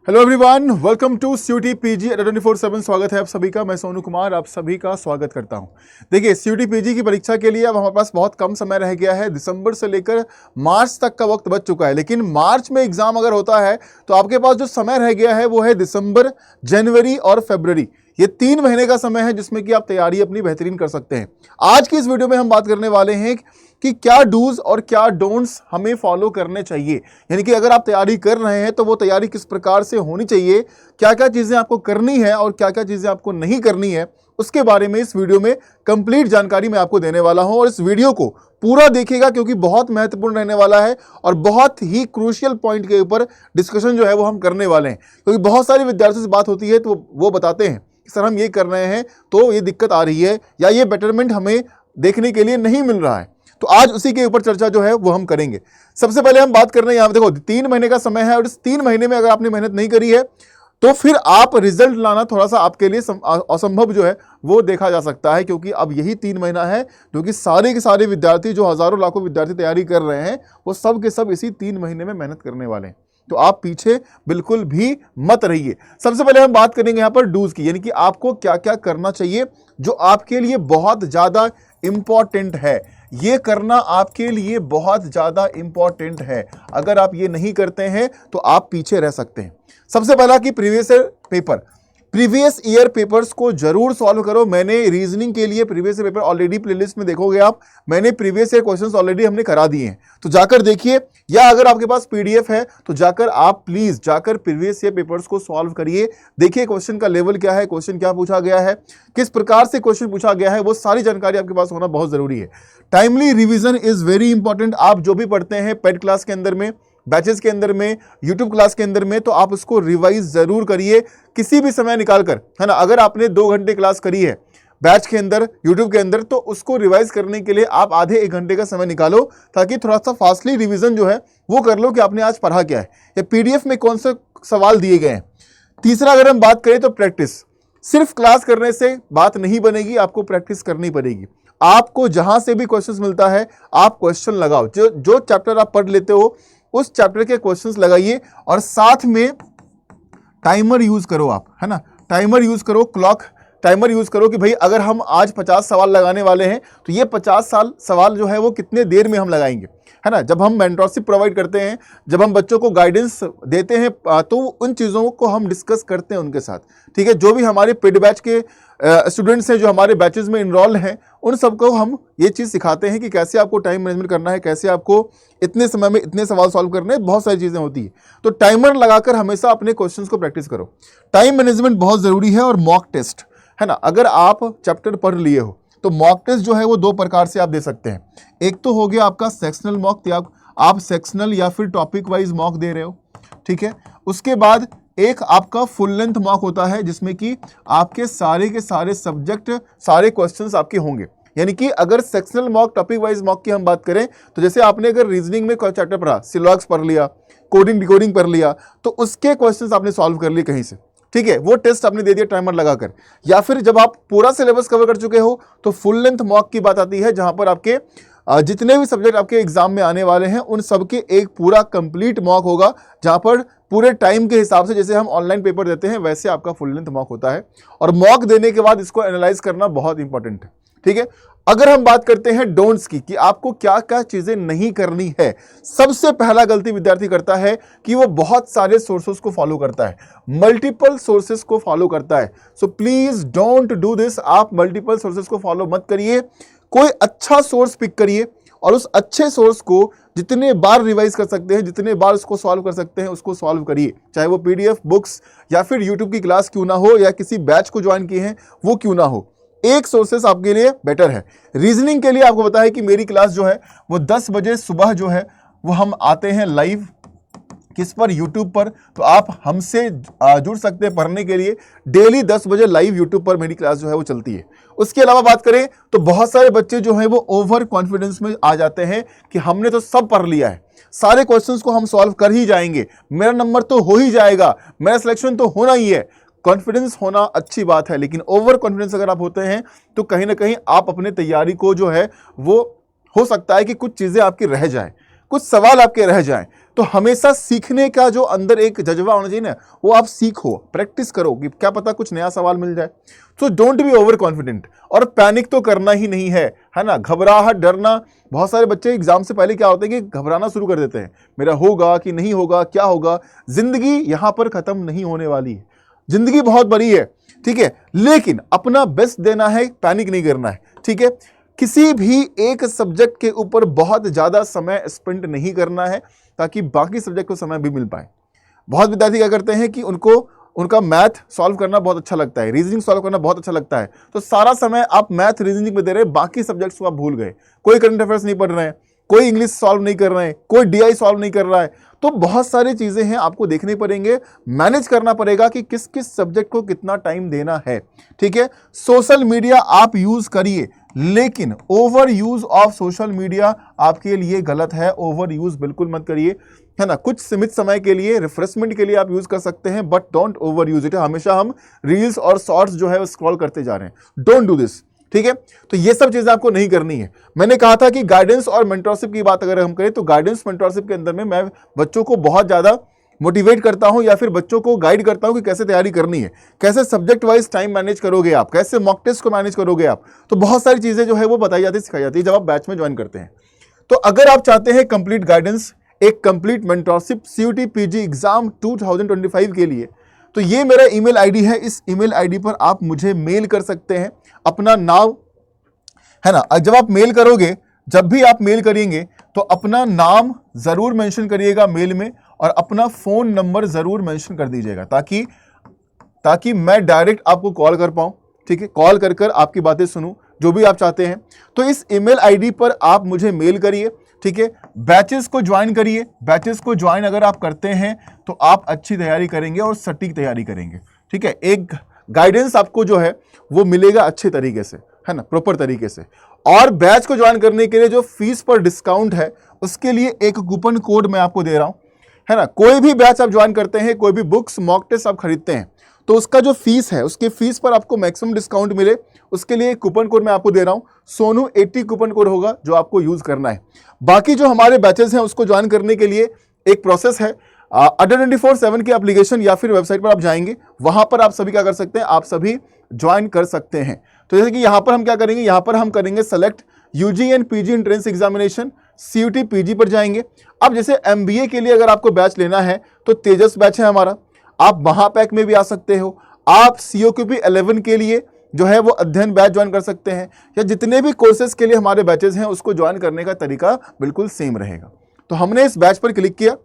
Hello everyone, welcome to CUET PG 24/7। स्वागत है आप सभी का। मैं सोनू कुमार आप सभी का स्वागत करता हूं। देखिए, सीयूटी पीजी की परीक्षा के लिए अब हमारे पास बहुत कम समय रह गया है। दिसंबर से लेकर मार्च तक का वक्त बच चुका है, लेकिन मार्च में एग्जाम अगर होता है तो आपके पास जो समय रह गया है वो है दिसंबर, जनवरी और फरवरी। ये 3 महीने का समय है जिसमें कि आप तैयारी अपनी बेहतरीन कर सकते हैं। आज की इस वीडियो में हम बात करने वाले हैं कि क्या डूज और क्या डोंट्स हमें फॉलो करने चाहिए, यानी कि अगर आप तैयारी कर रहे हैं तो वो तैयारी किस प्रकार से होनी चाहिए, क्या क्या चीजें आपको करनी है और क्या क्या चीजें आपको नहीं करनी है, उसके बारे में इस वीडियो में कंप्लीट जानकारी मैं आपको देने वाला हूं। और इस वीडियो को पूरा देखिएगा क्योंकि बहुत महत्वपूर्ण रहने वाला है और बहुत ही क्रूशियल पॉइंट के ऊपर डिस्कशन जो है वो हम करने वाले हैं। क्योंकि बहुत सारे विद्यार्थियों से बात होती है तो वो बताते हैं कि सर हम ये कर रहे हैं तो ये दिक्कत आ रही है या ये बेटरमेंट हमें देखने के लिए नहीं मिल रहा है। तो आज उसी के ऊपर चर्चा जो है वो हम करेंगे। सबसे पहले हम बात कर रहे हैं, यहाँ देखो 3 महीने का समय है और इस 3 महीने में अगर आपने मेहनत नहीं करी है तो फिर आप रिजल्ट लाना थोड़ा सा आपके लिए असंभव जो है वो देखा जा सकता है। क्योंकि अब यही 3 महीना है जो कि सारे के सारे विद्यार्थी, जो हजारों लाखों विद्यार्थी तैयारी कर रहे हैं, वो सब के सब इसी 3 महीने में मेहनत करने वाले हैं। तो आप पीछे बिल्कुल भी मत रहिए। सबसे पहले हम बात करेंगे यहाँ पर डूज की, यानी कि आपको क्या क्या करना चाहिए जो आपके लिए बहुत ज्यादा इंपॉर्टेंट है। ये करना आपके लिए बहुत ज्यादा इंपॉर्टेंट है। अगर आप ये नहीं करते हैं तो आप पीछे रह सकते हैं। सबसे पहला कि प्रीवियस ईयर पेपर्स को जरूर सॉल्व करो। मैंने रीजनिंग के लिए previous year paper already playlist में देखोगे आप, मैंने प्रीवियस ईयर क्वेश्चंस ऑलरेडी हमने करा दिए हैं, तो जाकर देखिए। या अगर आपके पास पीडीएफ है तो जाकर आप प्लीज जाकर प्रीवियस ईयर पेपर्स को सॉल्व करिए। देखिए क्वेश्चन का लेवल क्या है, क्वेश्चन क्या पूछा गया है, किस प्रकार से क्वेश्चन पूछा गया है, वो सारी जानकारी आपके पास होना बहुत जरूरी है। Timely revision is very important. आप जो भी पढ़ते हैं पेड क्लास के अंदर में, बैचेस के अंदर में, यूट्यूब क्लास के अंदर में, तो आप उसको रिवाइज जरूर करिए किसी भी समय निकालकर, है ना। अगर आपने 2 घंटे क्लास करी है बैच के अंदर, यूट्यूब के अंदर, तो उसको रिवाइज करने के लिए आप आधे 1 घंटे का समय निकालो, ताकि थोड़ा सा फास्टली रिवीजन जो है वो कर लो कि आपने आज पढ़ा क्या है या पीडीएफ में कौन से सवाल दिए गए हैं। तीसरा, अगर हम बात करें तो प्रैक्टिस। सिर्फ क्लास करने से बात नहीं बनेगी, आपको प्रैक्टिस करनी पड़ेगी। आपको जहां से भी क्वेश्चंस मिलता है आप क्वेश्चन लगाओ। जो चैप्टर आप पढ़ लेते हो उस चैप्टर के क्वेश्चंस लगाइए और साथ में टाइमर यूज करो आप, है ना। टाइमर यूज करो, क्लॉक टाइमर यूज करो कि भाई अगर हम आज 50 सवाल लगाने वाले हैं तो ये 50 सवाल जो है वो कितने देर में हम लगाएंगे, है ना। जब हम मेंटरशिप प्रोवाइड करते हैं, जब हम बच्चों को गाइडेंस देते हैं, तो उन चीज़ों को हम डिस्कस करते हैं उनके साथ, ठीक है। जो भी हमारे पेड बैच के स्टूडेंट्स हैं, जो हमारे बैचेस में इनरोल हैं, उन सबको हम ये चीज़ सिखाते हैं कि कैसे आपको टाइम मैनेजमेंट करना है, कैसे आपको इतने समय में इतने सवाल सॉल्व करने हैं, बहुत सारी चीज़ें होती है। तो टाइमर लगाकर हमेशा अपने क्वेश्चंस को प्रैक्टिस करो। टाइम मैनेजमेंट बहुत ज़रूरी है। और मॉक टेस्ट, है ना। अगर आप चैप्टर पढ़ लिए हो तो मॉक टेस्ट जो है वो 2 प्रकार से आप दे सकते हैं। एक तो हो गया आपका सेक्शनल मॉक, आप सेक्शनल या फिर टॉपिक वाइज मॉक दे रहे हो, ठीक है। उसके बाद एक आपका फुल लेंथ मॉक होता है जिसमें कि आपके सारे के सारे सब्जेक्ट, सारे क्वेश्चंस आपके होंगे। यानी कि अगर sectional mock, topic wise mock की हम बात करें तो जैसे आपने अगर रीजनिंग में चैप्टर पढ़ा, सिलॉग्स पढ़ लिया, कोडिंग डिकोडिंग पढ़ लिया, तो उसके क्वेश्चंस आपने सॉल्व कर लिए कहीं से, ठीक है। वो टेस्ट आपने दे दिया टाइमर लगाकर। या फिर जब आप पूरा सिलेबस कवर कर चुके हो तो फुल लेंथ मॉक की बात आती है, जहां पर आपके जितने भी सब्जेक्ट आपके एग्जाम में आने वाले हैं उन सबके एक पूरा कंप्लीट मॉक होगा, जहां पर पूरे टाइम के हिसाब से, जैसे हम ऑनलाइन पेपर देते हैं वैसे आपका फुल लेंथ मॉक होता है। और मॉक देने के बाद इसको एनालाइज करना बहुत इंपॉर्टेंट है, ठीक है। अगर हम बात करते हैं डोंट्स की, कि आपको क्या क्या चीजें नहीं करनी है, सबसे पहला गलती विद्यार्थी करता है कि वो बहुत सारे सोर्सेस को फॉलो करता है, मल्टीपल सोर्सेस को फॉलो करता है। So please don't do this. आप मल्टीपल सोर्सेस को फॉलो मत करिए। कोई अच्छा सोर्स पिक करिए और उस अच्छे सोर्स को जितने बार रिवाइज कर सकते हैं, जितने बार उसको सॉल्व कर सकते हैं, उसको सॉल्व करिए। चाहे वो पीडीएफ, बुक्स या फिर यूट्यूब की क्लास क्यों ना हो, या किसी बैच को ज्वाइन किए हैं वो क्यों ना हो, एक सोर्सेस आपके लिए बेटर है। रीजनिंग के लिए आपको पता है कि मेरी क्लास जो है वो 10 बजे सुबह जो है वो हम आते हैं लाइव, किस पर, यूट्यूब पर। तो आप हमसे जुड़ सकते हैं पढ़ने के लिए। डेली 10 बजे लाइव यूट्यूब पर मेरी क्लास जो है वो चलती है। उसके अलावा बात करें तो बहुत सारे बच्चे जो हैं वो ओवर कॉन्फिडेंस में आ जाते हैं कि हमने तो सब पढ़ लिया है, सारे क्वेश्चंस को हम सॉल्व कर ही जाएंगे, मेरा नंबर तो हो ही जाएगा, मेरा सिलेक्शन तो होना ही है। कॉन्फिडेंस होना अच्छी बात है, लेकिन ओवर कॉन्फिडेंस अगर आप होते हैं तो कहीं ना कहीं आप अपने तैयारी को जो है वो हो सकता है कि कुछ चीजें आपकी रह जाएं, कुछ सवाल आपके रह जाएं। तो हमेशा सीखने का जो अंदर एक जज्बा होना चाहिए ना, वो आप सीखो, प्रैक्टिस करो कि क्या पता कुछ नया सवाल मिल जाए। तो डोंट बी ओवर कॉन्फिडेंट, और पैनिक तो करना ही नहीं है ना, घबराहट, डरना। बहुत सारे बच्चे एग्जाम से पहले क्या होता है कि घबराना शुरू कर देते हैं, मेरा होगा कि नहीं होगा, क्या होगा। जिंदगी यहां पर खत्म नहीं होने वाली है, जिंदगी बहुत बड़ी है, ठीक है, लेकिन अपना बेस्ट देना है, पैनिक नहीं करना है, ठीक है। किसी भी एक सब्जेक्ट के ऊपर बहुत ज्यादा समय स्पेंड नहीं करना है ताकि बाकी सब्जेक्ट को समय भी मिल पाए। बहुत विद्यार्थी क्या करते हैं कि उनका मैथ सॉल्व करना बहुत अच्छा लगता है, रीजनिंग सॉल्व करना बहुत अच्छा लगता है, तो सारा समय आप मैथ रीजनिंग में दे रहे हैं, बाकी सब्जेक्ट्स को आप भूल गए। कोई करंट अफेयर्स नहीं पढ़ रहे हैं, कोई इंग्लिश सॉल्व नहीं कर रहे हैं, कोई डीआई सॉल्व नहीं कर रहा है। तो बहुत सारी चीजें हैं, आपको देखने पड़ेंगे, मैनेज करना पड़ेगा कि किस किस सब्जेक्ट को कितना टाइम देना है, ठीक है। सोशल मीडिया आप यूज करिए, लेकिन over use of social media आपके लिए गलत है। ओवर यूज बिल्कुल मत करिए, है ना। कुछ सीमित समय के लिए, रिफ्रेशमेंट के लिए आप यूज कर सकते हैं, but don't over use it. हमेशा हम रील्स और शॉर्ट्स जो है वो स्क्रॉल करते जा रहे हैं, डोंट डू दिस, ठीक है। तो ये सब चीजें आपको नहीं करनी है। मैंने कहा था कि गाइडेंस और मेंटरशिप की बात अगर हम करें तो गाइडेंस मेंटरशिप के अंदर में मैं बच्चों को बहुत ज्यादा मोटिवेट करता हूं या फिर बच्चों को गाइड करता हूं कि कैसे तैयारी करनी है, कैसे सब्जेक्ट वाइज टाइम मैनेज करोगे आप, कैसे मॉक टेस्ट को मैनेज करोगे आप। तो बहुत सारी चीजें जो है वो बताई जाती है, सिखाई जाती है जब आप बैच में ज्वाइन करते हैं। तो अगर आप चाहते हैं कंप्लीट गाइडेंस, एक complete mentorship CUET PG exam 2025 के लिए, तो ये मेरा ईमेल आईडी है। इस ईमेल आईडी पर आप मुझे मेल कर सकते हैं अपना नाम, है ना। जब आप मेल करोगे, जब भी आप मेल करेंगे तो अपना नाम जरूर मेंशन करिएगा मेल में, और अपना फोन नंबर जरूर मेंशन कर दीजिएगा ताकि मैं डायरेक्ट आपको कॉल कर पाऊं, ठीक है। कॉल कर कर आपकी बातें सुनूं, जो भी आप चाहते हैं। तो इस ईमेल आईडी पर आप मुझे मेल करिए, ठीक है। बैचेस को ज्वाइन करिए। बैचेस को ज्वाइन अगर आप करते हैं तो आप अच्छी तैयारी करेंगे और सटीक तैयारी करेंगे, ठीक है। एक गाइडेंस आपको जो है वो मिलेगा अच्छे तरीके से, है ना, प्रॉपर तरीके से। और बैच को ज्वाइन करने के लिए जो फीस पर डिस्काउंट है, उसके लिए एक कूपन कोड मैं आपको दे रहा हूं, है ना। कोई भी बैच आप ज्वाइन करते हैं, कोई भी बुक्स, मॉक टेस्ट आप खरीदते हैं, तो उसका जो फीस है, उसके फीस पर आपको मैक्सिमम डिस्काउंट मिले, उसके लिए एक कूपन कोड मैं आपको दे रहा हूं। सोनू 80 कूपन कोड होगा जो आपको यूज करना है। बाकी जो हमारे बैचेस हैं उसको ज्वाइन करने के लिए एक प्रोसेस है। अड्डा 24/7 की एप्लीकेशन या फिर वेबसाइट पर आप जाएंगे, वहां पर आप सभी क्या कर सकते हैं, आप सभी ज्वाइन कर सकते हैं। तो जैसे कि यहां पर हम क्या करेंगे, यहां पर हम करेंगे select UG and PG entrance examination, CUET PG पर जाएंगे। अब जैसे MBA के लिए अगर आपको बैच लेना है तो तेजस बैच है हमारा, आप महापैक में भी आ सकते हो। आप COQP 11 के लिए जो है वो अध्ययन बैच ज्वाइन कर सकते हैं, या जितने भी कोर्सेज के लिए हमारे बैचेस हैं उसको ज्वाइन करने का तरीका बिल्कुल सेम रहेगा। तो हमने इस बैच पर क्लिक किया,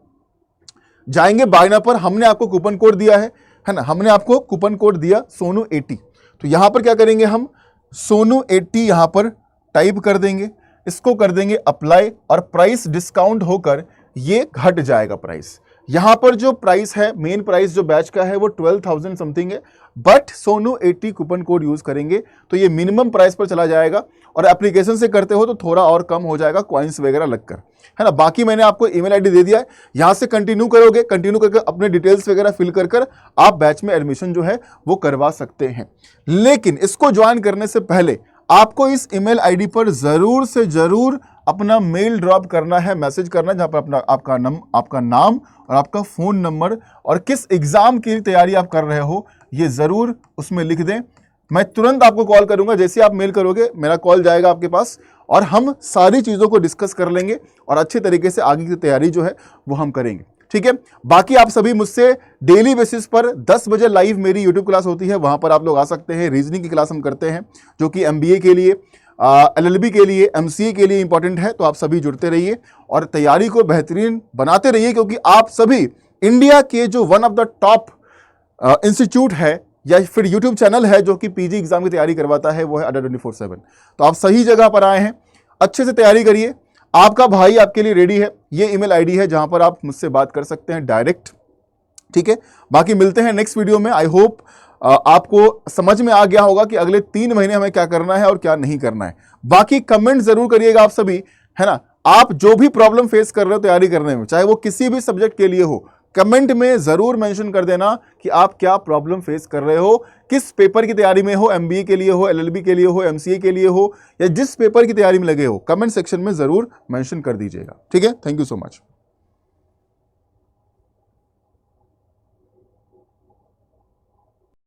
जाएंगे बायना पर, हमने आपको कूपन कोड दिया है ना, हमने आपको कूपन कोड दिया सोनू 80। तो यहां पर क्या करेंगे, हम सोनू 80 यहां पर टाइप कर देंगे, इसको कर देंगे अप्लाई, और प्राइस डिस्काउंट होकर ये घट जाएगा प्राइस। यहां पर जो प्राइस है, मेन प्राइस जो बैच का है वो 12,000 समथिंग है, but Sonu 80 coupon code use करेंगे तो ये मिनिमम प्राइस पर चला जाएगा, और एप्लीकेशन से करते हो तो थोड़ा और कम हो जाएगा कॉइन्स वगैरह लगकर, है ना। बाकी मैंने आपको ईमेल आईडी दे दिया है, यहां से कंटिन्यू करोगे, कंटिन्यू करके अपने डिटेल्स वगैरह फिल कर आप बैच में एडमिशन जो है वो करवा सकते हैं। लेकिन इसको ज्वाइन करने से पहले आपको इस ईमेल आईडी पर जरूर से जरूर अपना मेल ड्रॉप करना है, मैसेज करना है, जहां पर आपका नाम और आपका फोन नंबर और किस एग्जाम की तैयारी आप कर रहे हो ये जरूर उसमें लिख दें। मैं तुरंत आपको कॉल करूंगा, जैसे आप मेल करोगे मेरा कॉल जाएगा आपके पास, और हम सारी चीजों को डिस्कस कर लेंगे और अच्छे तरीके से आगे की तैयारी जो है वो हम करेंगे, ठीक है। बाकी आप सभी मुझसे डेली बेसिस पर 10 बजे लाइव मेरी यूट्यूब क्लास होती है, वहां पर आप लोग आ सकते हैं। रीजनिंग की क्लास हम करते हैं जो कि MBA के लिए, LLB के लिए, MCA के लिए इंपॉर्टेंट है। तो आप सभी जुड़ते रहिए और तैयारी को बेहतरीन बनाते रहिए, क्योंकि आप सभी इंडिया के जो one of the top institute है या फिर यूट्यूब चैनल है जो कि PG एग्जाम की तैयारी करवाता है, वो है अड्डा 24/7। तो आप सही जगह पर आए हैं, अच्छे से तैयारी करिए। आपका भाई आपके लिए रेडी है। ये ईमेल आईडी है जहां पर आप मुझसे बात कर सकते हैं डायरेक्ट, ठीक है। बाकी मिलते हैं नेक्स्ट वीडियो में। आई होप आपको समझ में आ गया होगा कि अगले 3 महीने हमें क्या करना है और क्या नहीं करना है। बाकी कमेंट जरूर करिएगा आप सभी, है ना। आप जो भी प्रॉब्लम फेस कर रहे हो तैयारी करने में, चाहे वो किसी भी सब्जेक्ट के लिए हो, कमेंट में जरूर मेंशन कर देना कि आप क्या प्रॉब्लम फेस कर रहे हो, किस पेपर की तैयारी में हो, MBA के लिए हो, LLB के लिए हो, MCA के लिए हो, या जिस पेपर की तैयारी में लगे हो, कमेंट सेक्शन में जरूर मेंशन कर दीजिएगा, ठीक है। Thank you so much.